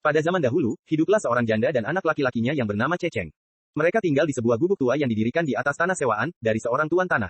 Pada zaman dahulu, hiduplah seorang janda dan anak laki-lakinya yang bernama Ceceng. Mereka tinggal di sebuah gubuk tua yang didirikan di atas tanah sewaan, dari seorang tuan tanah.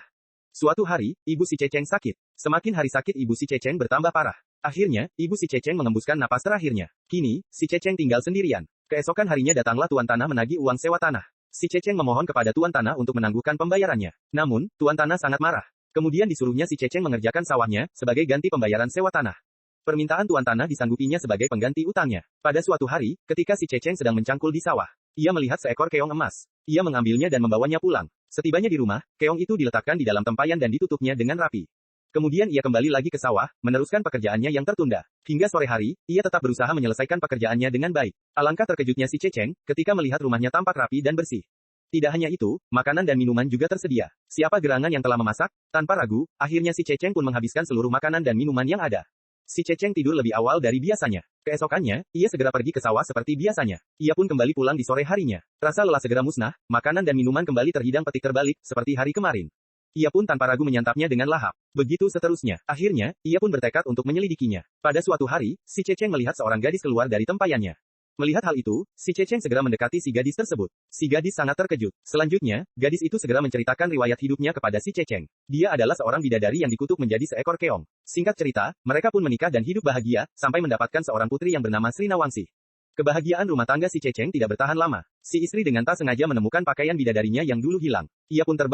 Suatu hari, ibu si Ceceng sakit. Semakin hari sakit ibu si Ceceng bertambah parah. Akhirnya, ibu si Ceceng mengembuskan napas terakhirnya. Kini, si Ceceng tinggal sendirian. Keesokan harinya datanglah tuan tanah menagih uang sewa tanah. Si Ceceng memohon kepada tuan tanah untuk menangguhkan pembayarannya. Namun, tuan tanah sangat marah. Kemudian disuruhnya si Ceceng mengerjakan sawahnya, sebagai ganti pembayaran sewa tanah. Permintaan tuan tanah disanggupinya sebagai pengganti utangnya. Pada suatu hari, ketika si Ceceng sedang mencangkul di sawah, ia melihat seekor keong emas. Ia mengambilnya dan membawanya pulang. Setibanya di rumah, keong itu diletakkan di dalam tempayan dan ditutupnya dengan rapi. Kemudian ia kembali lagi ke sawah, meneruskan pekerjaannya yang tertunda. Hingga sore hari, ia tetap berusaha menyelesaikan pekerjaannya dengan baik. Alangkah terkejutnya si Ceceng, ketika melihat rumahnya tampak rapi dan bersih. Tidak hanya itu, makanan dan minuman juga tersedia. Siapa gerangan yang telah memasak? Tanpa ragu, akhirnya si Ceceng pun menghabiskan seluruh makanan dan minuman yang ada. Si Ceceng tidur lebih awal dari biasanya. Keesokannya, ia segera pergi ke sawah seperti biasanya. Ia pun kembali pulang di sore harinya. Rasa lelah segera musnah, makanan dan minuman kembali terhidang petik terbalik, seperti hari kemarin. Ia pun tanpa ragu menyantapnya dengan lahap. Begitu seterusnya. Akhirnya, ia pun bertekad untuk menyelidikinya. Pada suatu hari, si Ceceng melihat seorang gadis keluar dari tempayannya. Melihat hal itu, si Ceceng segera mendekati si gadis tersebut. Si gadis sangat terkejut. Selanjutnya, gadis itu segera menceritakan riwayat hidupnya kepada si Ceceng. Dia adalah seorang bidadari yang dikutuk menjadi seekor keong. Singkat cerita, mereka pun menikah dan hidup bahagia, sampai mendapatkan seorang putri yang bernama Sri Nawangsih. Kebahagiaan rumah tangga si Ceceng tidak bertahan lama. Si istri dengan tak sengaja menemukan pakaian bidadarinya yang dulu hilang. Ia pun terbang